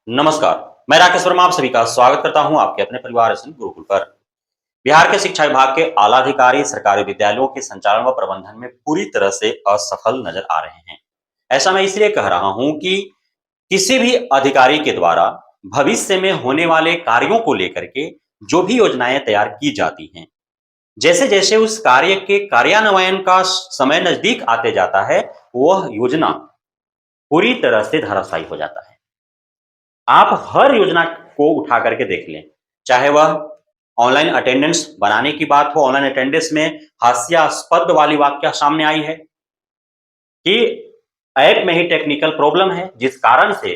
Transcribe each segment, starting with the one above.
नमस्कार। मैं राकेश वर्मा आप सभी का स्वागत करता हूं आपके अपने परिवार एसएन गुरुकुल पर। बिहार के शिक्षा विभाग के आला अधिकारी सरकारी विद्यालयों के संचालन व प्रबंधन में पूरी तरह से असफल नजर आ रहे हैं। ऐसा मैं इसलिए कह रहा हूं कि किसी भी अधिकारी के द्वारा भविष्य में होने वाले कार्यों को लेकर के जो भी योजनाएं तैयार की जाती हैं, जैसे जैसे उस कार्य के कार्यान्वयन का समय नजदीक आते जाता है, वह योजना पूरी तरह से धराशायी हो जाता है। आप हर योजना को उठा करके देख लें, चाहे वह ऑनलाइन अटेंडेंस बनाने की बात हो। ऑनलाइन अटेंडेंस में हास्यास्पद वाली वाक्य सामने आई है कि ऐप में ही टेक्निकल प्रॉब्लम है, जिस कारण से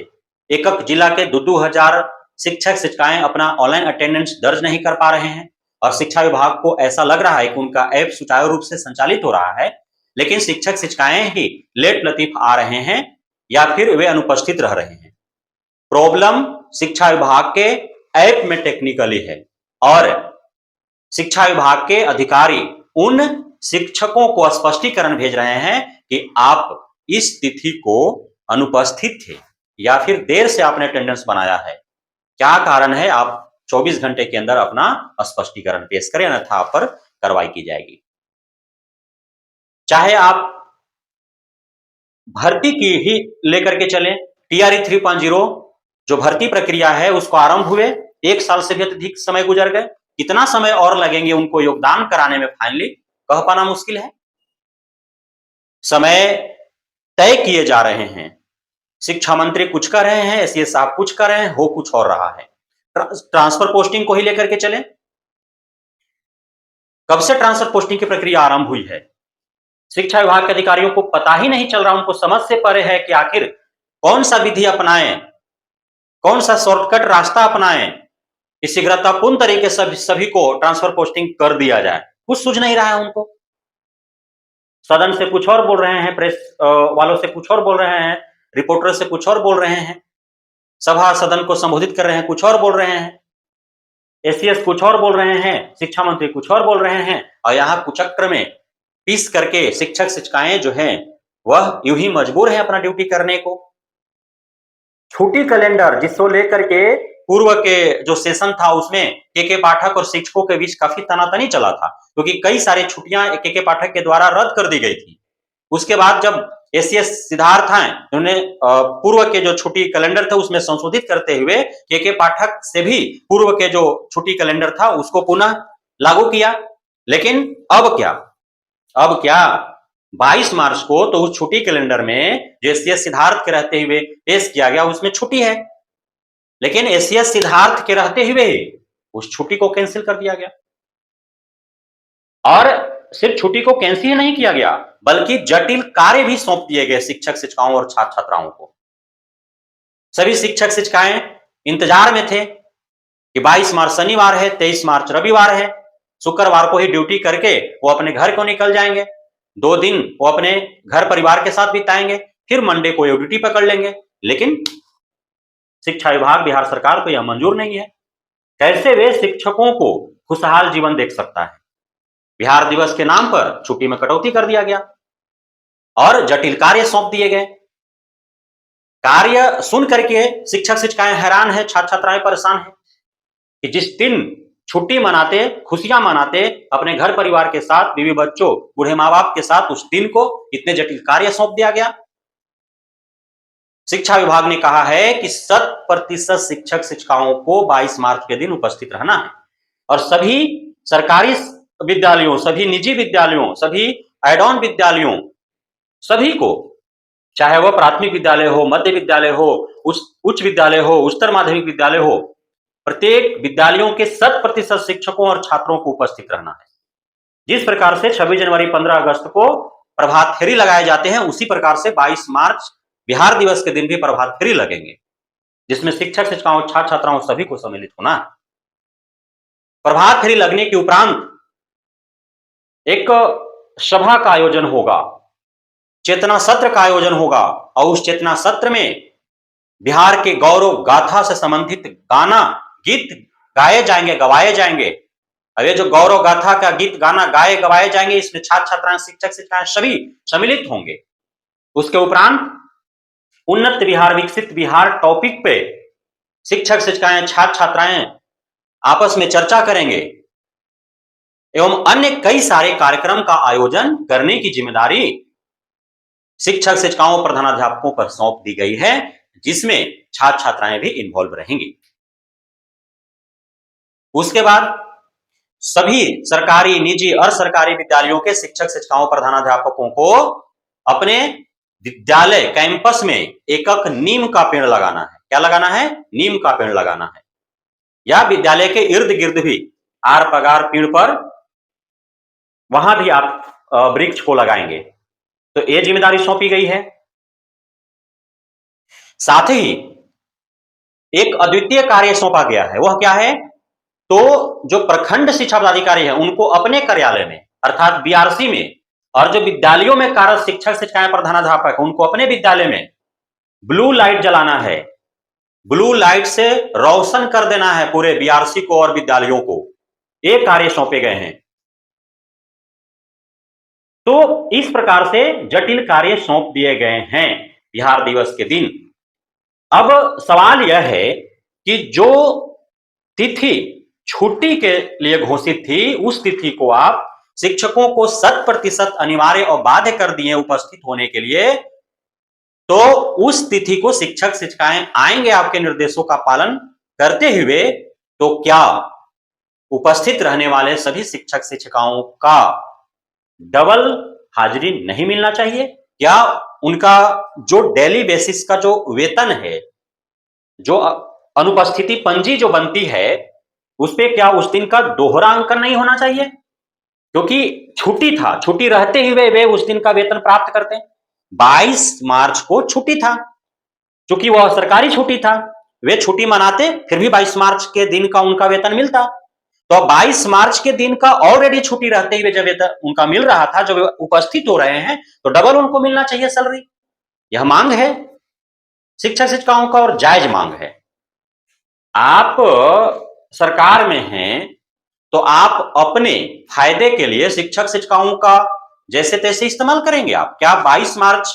एक एक जिला के 2-2 हजार शिक्षक शिक्षिकाएं अपना ऑनलाइन अटेंडेंस दर्ज नहीं कर पा रहे हैं और शिक्षा विभाग को ऐसा लग रहा है कि उनका ऐप सुचारू रूप से संचालित हो रहा है, लेकिन शिक्षक शिक्षिकाएं ही लेट लतीफ आ रहे हैं या फिर वे अनुपस्थित रह रहे हैं। प्रॉब्लम शिक्षा विभाग के ऐप में टेक्निकली है और शिक्षा विभाग के अधिकारी उन शिक्षकों को स्पष्टीकरण भेज रहे हैं कि आप इस तिथि को अनुपस्थित थे या फिर देर से आपने अटेंडेंस बनाया है। क्या कारण है? आप 24 घंटे के अंदर अपना स्पष्टीकरण पेश करें, अन्यथा आप पर कार्रवाई की जाएगी। चाहे आप भर्ती की ही लेकर के चलें, टीआरई 3.0 जो भर्ती प्रक्रिया है उसको आरंभ हुए 1 साल से भी अधिक समय गुजर गए। कितना समय और लगेंगे उनको योगदान कराने में, फाइनली कह पाना मुश्किल है। समय तय किए जा रहे हैं, शिक्षा मंत्री कुछ कर रहे हैं, एससीएस साहब कुछ कर रहे हैं, हो कुछ और रहा है। ट्रांसफर पोस्टिंग को ही लेकर के चलें, कब से ट्रांसफर पोस्टिंग की प्रक्रिया आरंभ हुई है, शिक्षा विभाग के अधिकारियों को पता ही नहीं चल रहा, उनको समझ से परे है कि आखिर कौन सा विधि अपनाएं, कौन सा शॉर्टकट रास्ता अपनाएं कि शीघ्रतापूर्ण तरीके से सभी को ट्रांसफर पोस्टिंग कर दिया जाए। कुछ सूझ नहीं रहा है उनको। सदन से कुछ और बोल रहे हैं, प्रेस वालों से कुछ और बोल रहे हैं, रिपोर्टर से कुछ और बोल रहे हैं, सभा सदन को संबोधित कर रहे हैं, कुछ और बोल रहे हैं, एससीएस कुछ और बोल रहे हैं, शिक्षा मंत्री कुछ और बोल रहे हैं और यहाँ कुचक्र में पीस करके शिक्षक शिक्षिकाएं जो हैं वह यूं ही मजबूर है अपना ड्यूटी करने को। छुट्टी कैलेंडर जिसको लेकर के पूर्व के जो सेशन था उसमें के पाठक और शिक्षकों के बीच काफी तनातनी चला था, क्योंकि कई सारी छुट्टियां के पाठक के द्वारा रद्द कर दी गई थी। उसके बाद जब एससीएस सिद्धार्थ हैं, उन्होंने पूर्व के जो छुट्टी कैलेंडर था उसमें संशोधित करते हुए के पाठक से भी पूर्व के जो छुट्टी कैलेंडर था उसको पुनः लागू किया। लेकिन अब क्या 22 मार्च को तो उस छुट्टी कैलेंडर में जो एससीएस सिद्धार्थ के रहते हुए पेश किया गया उसमें छुट्टी है, लेकिन एससीएस सिद्धार्थ के रहते हुए उस छुट्टी को कैंसिल कर दिया गया। और सिर्फ छुट्टी को कैंसिल ही नहीं किया गया बल्कि जटिल कार्य भी सौंप दिए गए शिक्षक शिक्षिकाओं और छात्र छात्राओं को। सभी शिक्षक शिक्षिकाएं इंतजार में थे कि 22 मार्च शनिवार है, 23 मार्च रविवार है, शुक्रवार को ही ड्यूटी करके वो अपने घर को निकल जाएंगे, 2 दिन वो अपने घर परिवार के साथ बिताएंगे, फिर मंडे को ड्यूटी पकड़ लेंगे। लेकिन शिक्षा विभाग, बिहार सरकार को यह मंजूर नहीं है। कैसे वे शिक्षकों को खुशहाल जीवन देख सकता है? बिहार दिवस के नाम पर छुट्टी में कटौती कर दिया गया और जटिल कार्य सौंप दिए गए। कार्य सुन करके शिक्षक शिक्षिकाएं हैरान है, छात्र छात्राएं परेशान है कि जिस दिन छुट्टी मनाते, खुशियां मनाते अपने घर परिवार के साथ, बीवी बच्चों, बूढ़े माँ बाप के साथ, उस दिन को इतने जटिल कार्य सौंप दिया गया। शिक्षा विभाग ने कहा है कि 100% शिक्षक शिक्षिकाओं को 22 मार्च के दिन उपस्थित रहना है और सभी सरकारी विद्यालयों, सभी निजी विद्यालयों, सभी एड ऑन विद्यालयों, सभी को, चाहे वह प्राथमिक विद्यालय हो, मध्य विद्यालय हो, उच्च विद्यालय हो, उच्चतर माध्यमिक विद्यालय हो, प्रत्येक विद्यालयों के 100% शिक्षकों और छात्रों को उपस्थित रहना है। जिस प्रकार से 26 जनवरी 15 अगस्त को प्रभात फेरी लगाए जाते हैं, उसी प्रकार से 22 मार्च बिहार दिवस के दिन भी प्रभात फेरी लगेंगे, जिसमें शिक्षक शिक्षिकाओं, छात्र छात्राओं सभी को सम्मिलित होना है। प्रभात फेरी लगने के उपरांत एक सभा का आयोजन होगा, चेतना सत्र का आयोजन होगा और उस चेतना सत्र में बिहार के गौरव गाथा से संबंधित गाना, गीत गाए जाएंगे, गवाए जाएंगे। अब ये जो गौरव गाथा का गीत गाना गाए गवाए जाएंगे, इसमें छात्र छात्राएं, शिक्षक शिक्षिकाएं सभी सम्मिलित होंगे। उसके उपरांत उन्नत बिहार, विकसित बिहार टॉपिक पे शिक्षक शिक्षिकाएं छात्र छात्राएं आपस में चर्चा करेंगे एवं अन्य कई सारे कार्यक्रम का आयोजन करने की जिम्मेदारी शिक्षक शिक्षिकाओं प्रधानाध्यापकों पर सौंप दी गई है, जिसमें छात्र छात्राएं भी इन्वॉल्व रहेंगी। उसके बाद सभी सरकारी, निजी और सरकारी विद्यालयों के शिक्षक शिक्षिकाओं प्रधानाध्यापकों को अपने विद्यालय कैंपस में एक नीम का पेड़ लगाना है। क्या लगाना है? नीम का पेड़ लगाना है। या विद्यालय के इर्द गिर्द भी आर पगार पेड़ पर वहां भी आप वृक्ष को लगाएंगे। तो ये जिम्मेदारी सौंपी गई है। साथ ही एक अद्वितीय कार्य सौंपा गया है। वह क्या है? तो जो प्रखंड शिक्षा पदाधिकारी है उनको अपने कार्यालय में अर्थात बीआरसी में, और जो विद्यालयों में कार्यरत शिक्षक शिक्षिकाएं प्रधानाध्यापक उनको अपने विद्यालय में ब्लू लाइट जलाना है। ब्लू लाइट से रोशन कर देना है पूरे बीआरसी को और विद्यालयों को। ये कार्य सौंपे गए हैं। तो इस प्रकार से जटिल कार्य सौंप दिए गए हैं बिहार दिवस के दिन। अब सवाल यह है कि जो तिथि छुट्टी के लिए घोषित थी, उस तिथि को आप शिक्षकों को 100% अनिवार्य और बाध्य कर दिए उपस्थित होने के लिए। तो उस तिथि को शिक्षक शिक्षिकाएं आएंगे आपके निर्देशों का पालन करते हुए, तो क्या उपस्थित रहने वाले सभी शिक्षक शिक्षिकाओं का डबल हाजिरी नहीं मिलना चाहिए? क्या उनका जो डेली बेसिस का जो वेतन है, जो अनुपस्थिति पंजी जो बनती है, उस पे क्या उस दिन का दोहरा अंकन नहीं होना चाहिए? क्योंकि छुट्टी था, छुट्टी रहते हुए वे उस दिन का वेतन प्राप्त करते हैं। 22 मार्च को छुट्टी था, क्योंकि वह सरकारी छुट्टी था, वे छुट्टी मनाते फिर भी 22 मार्च के दिन का उनका वेतन मिलता। तो 22 मार्च के दिन का ऑलरेडी छुट्टी रहते हुए जब वेतन उनका मिल रहा था, जब उपस्थित हो रहे हैं, तो डबल उनको मिलना चाहिए सैलरी। यह मांग है शिक्षक शिक्षिकाओं का और जायज मांग है। आप सरकार में हैं तो आप अपने फायदे के लिए शिक्षक शिक्षिकाओं का जैसे तैसे इस्तेमाल करेंगे। आप क्या 22 मार्च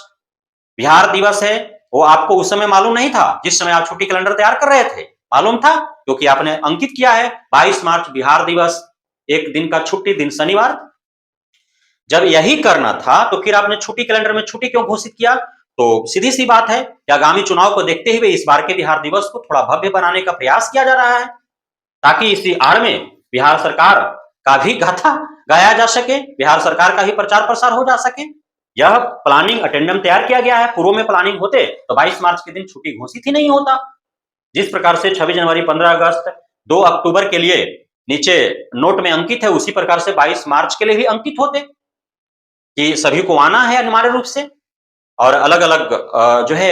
बिहार दिवस है वो आपको उस समय मालूम नहीं था? जिस समय आप छुट्टी कैलेंडर तैयार कर रहे थे मालूम था, क्योंकि आपने अंकित किया है 22 मार्च बिहार दिवस, एक दिन का छुट्टी दिन शनिवार। जब यही करना था तो फिर आपने छुट्टी कैलेंडर में छुट्टी क्यों घोषित किया? तो सीधी सी बात है कि आगामी चुनाव को देखते हुए इस बार के बिहार दिवस को थोड़ा भव्य बनाने का प्रयास किया जा रहा है, ताकि इसी आड़ में बिहार सरकार का भी गाथा गाया जा सके, बिहार सरकार का भी प्रचार प्रसार हो जा सके। यह प्लानिंग अटेंडम तैयार किया गया है। पूर्व में प्लानिंग होते तो 22 मार्च के दिन छुट्टी घोषित ही नहीं होता। जिस प्रकार से 26 जनवरी, 15 अगस्त, 2 अक्टूबर के लिए नीचे नोट में अंकित है, उसी प्रकार से 22 मार्च के लिए भी अंकित होते कि सभी को आना है अनिवार्य रूप से, और अलग अलग जो है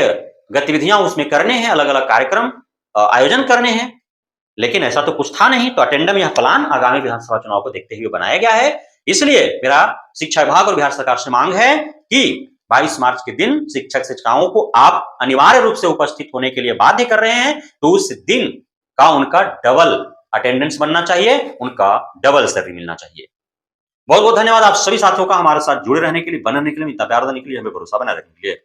गतिविधियां उसमें करने हैं, अलग अलग कार्यक्रम आयोजन करने हैं। लेकिन ऐसा तो कुछ था नहीं। तो अटेंडम यह प्लान आगामी विधानसभा चुनाव को देखते हुए बनाया गया है। इसलिए मेरा शिक्षा विभाग और बिहार सरकार से मांग है कि 22 मार्च के दिन शिक्षक शिक्षिकाओं को आप अनिवार्य रूप से उपस्थित होने के लिए बाध्य कर रहे हैं, तो उस दिन का उनका डबल अटेंडेंस बनना चाहिए, उनका डबल सैलरी मिलना चाहिए। बहुत बहुत धन्यवाद आप सभी साथियों का हमारे साथ जुड़े रहने के लिए, बने रहने के लिए, इतना प्यार देने के लिए, हमें भरोसा बनाए रखने के लिए।